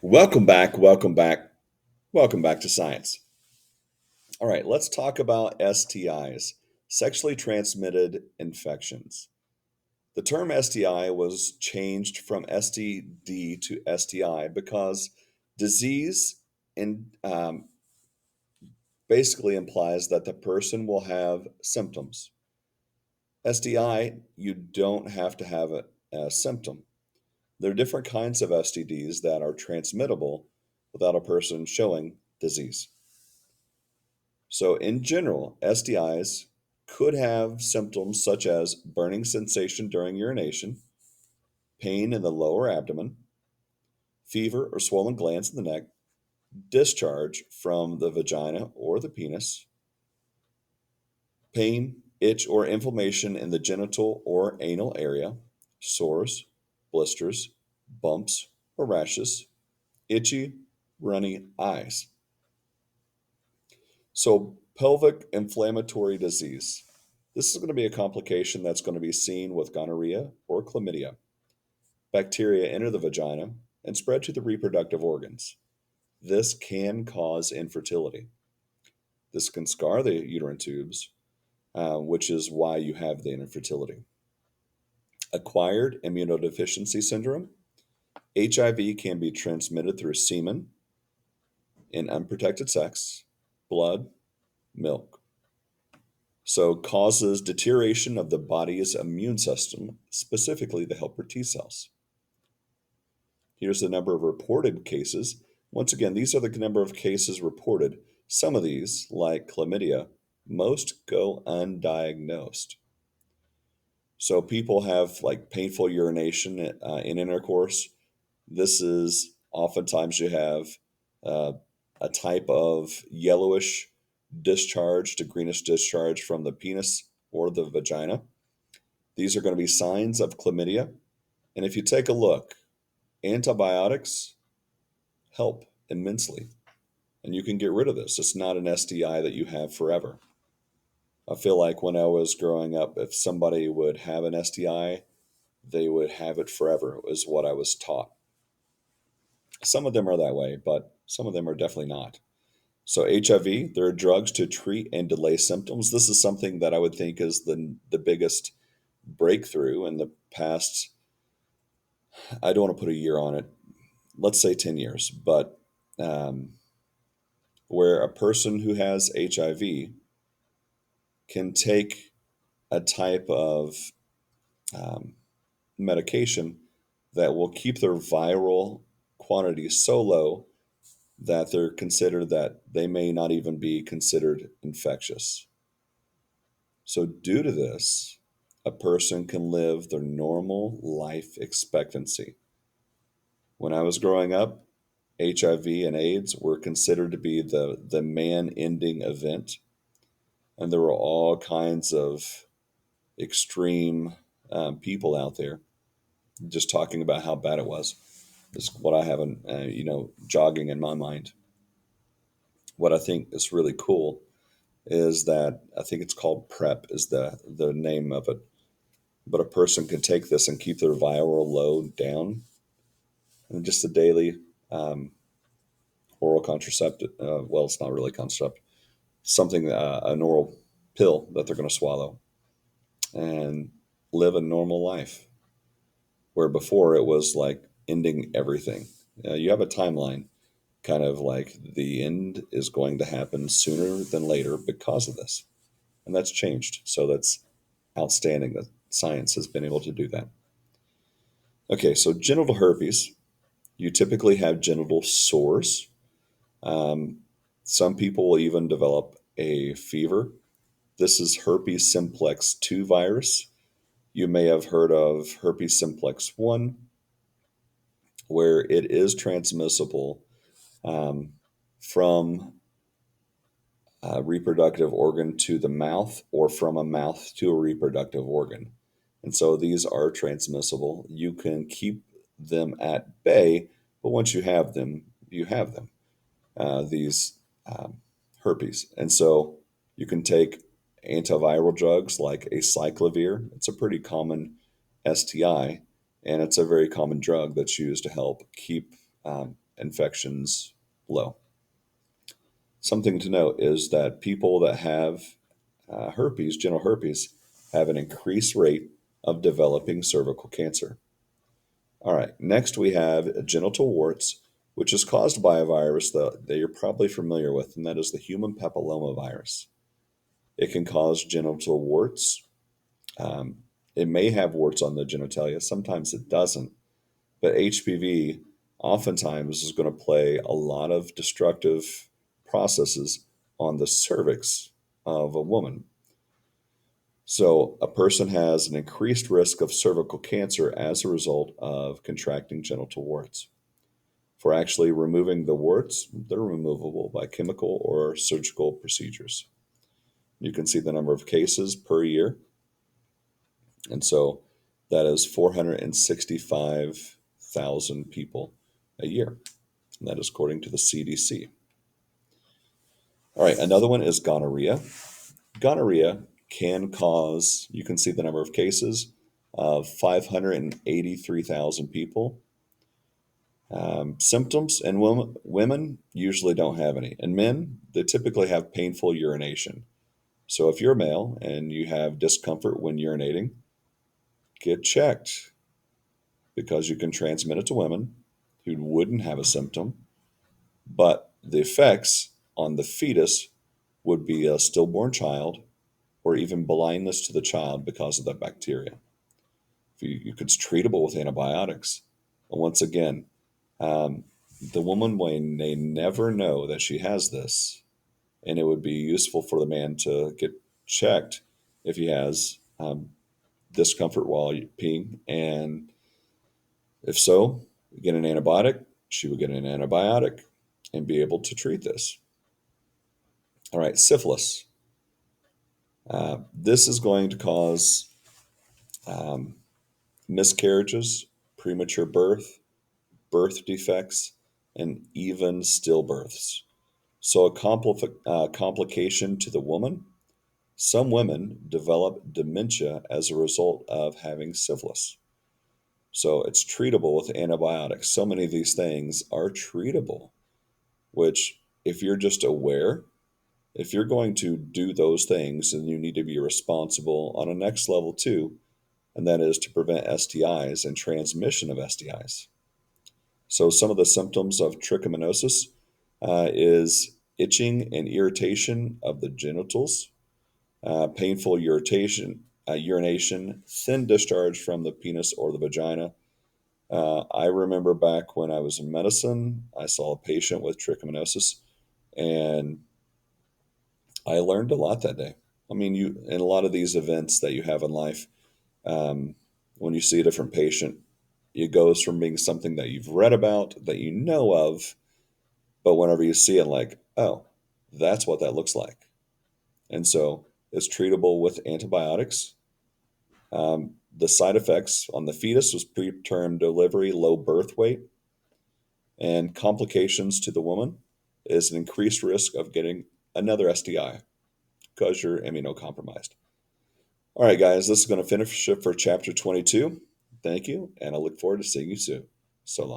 Welcome back, welcome back, welcome back to science. All right, let's talk about STIs, sexually transmitted infections. The term STI was changed from STD to STI because disease in, basically implies that the person will have symptoms. STI, you don't have to have a symptom. There are different kinds of STDs that are transmittable without a person showing disease. So, in general, STIs could have symptoms such as burning sensation during urination, pain in the lower abdomen, fever or swollen glands in the neck, discharge from the vagina or the penis, pain, itch, or inflammation in the genital or anal area, sores, blisters, bumps, or rashes, itchy, runny eyes. So, pelvic inflammatory disease. This is going to be a complication that's going to be seen with gonorrhea or chlamydia. Bacteria enter the vagina and spread to the reproductive organs. This can cause infertility. This can scar the uterine tubes, which is why you have the infertility. Acquired immunodeficiency syndrome. HIV can be transmitted through semen, in unprotected sex, blood, milk. So causes deterioration of the body's immune system, specifically the helper T cells. Here's the number of reported cases. Once again, these are the number of cases reported. Some of these, like chlamydia, most go undiagnosed. So people have like painful urination in intercourse. This is oftentimes you have uh, a type of yellowish discharge to greenish discharge from the penis or the vagina. These are going to be signs of chlamydia. And if you take a look, antibiotics help immensely. And you can get rid of this. It's not an STI that you have forever. I feel like when I was growing up, if somebody would have an STI, they would have it forever, is what I was taught. Some of them are that way, but some of them are definitely not. So, HIV, there are drugs to treat and delay symptoms. This is something that I would think is the biggest breakthrough in the past. I don't want to put a year on it. Let's say 10 years, but um, where a person who has HIV can take a type of um, medication that will keep their viral quantity so low that they're considered that they may not even be considered infectious. So, due to this, a person can live their normal life expectancy. When I was growing up, HIV and AIDS were considered to be the man ending event. And there were all kinds of extreme people out there just talking about how bad it was. Is what I have, jogging in my mind. What I think is really cool is that I think it's called PrEP is the name of it. But a person can take this and keep their viral load down, and just a daily um, oral contraceptive. Well, it's not really contraceptive. Something an oral pill that they're going to swallow and live a normal life. Where before it was like ending everything. You have a timeline, kind of like the end is going to happen sooner than later because of this. And that's changed. So that's outstanding that science has been able to do that. Okay, so genital herpes, you typically have genital sores. Um, some people will even develop a fever. This is herpes simplex 2 virus. You may have heard of herpes simplex 1, where it is transmissible um, from a reproductive organ to the mouth or from a mouth to a reproductive organ. And so these are transmissible. You can keep them at bay, but once you have them, you have them, these herpes. And so you can take antiviral drugs like acyclovir. It's a pretty common STI, and it's a very common drug that's used to help keep infections low. Something to note is that people that have herpes, genital herpes, have an increased rate of developing cervical cancer. All right, next we have genital warts, which is caused by a virus that you're probably familiar with, and that is the human papilloma virus. It can cause genital warts. Um, it may have warts on the genitalia, sometimes it doesn't, but HPV oftentimes is going to play a lot of destructive processes on the cervix of a woman. So, a person has an increased risk of cervical cancer as a result of contracting genital warts. For actually removing the warts, they're removable by chemical or surgical procedures. You can see the number of cases per year. And so that is 465,000 people a year. And that is according to the CDC. All right, another one is gonorrhea. Gonorrhea can cause, you can see the number of cases of 583,000 people. Symptoms in women usually don't have any. In men, they typically have painful urination. So if you're a male and you have discomfort when urinating, get checked because you can transmit it to women who wouldn't have a symptom, but the effects on the fetus would be a stillborn child or even blindness to the child because of that bacteria. It's treatable with antibiotics. And once again, um, the woman may never know that she has this, and it would be useful for the man to get checked if he has discomfort while peeing, and if so, get an antibiotic. She would get an antibiotic and be able to treat this. All right, syphilis. This is going to cause um, miscarriages, premature birth, birth defects, and even stillbirths. So, a complication to the woman. Some women develop dementia as a result of having syphilis. So, it's treatable with antibiotics. So many of these things are treatable, which, if you're just aware, if you're going to do those things, then you need to be responsible on a next level too, and that is to prevent STIs and transmission of STIs. So, some of the symptoms of trichomoniasis is itching and irritation of the genitals, painful urination, thin discharge from the penis or the vagina. I remember back when I was in medicine, I saw a patient with trichomoniasis, and I learned a lot that day. I mean, you in a lot of these events that you have in life, um, when you see a different patient, it goes from being something that you've read about, that you know of, but whenever you see it, like, oh, that's what that looks like. And so it's treatable with antibiotics. The side effects on the fetus was preterm delivery, low birth weight, and complications to the woman is an increased risk of getting another STI because you're immunocompromised. All right, guys, this is going to finish it for chapter 22. Thank you, and I look forward to seeing you soon. So long.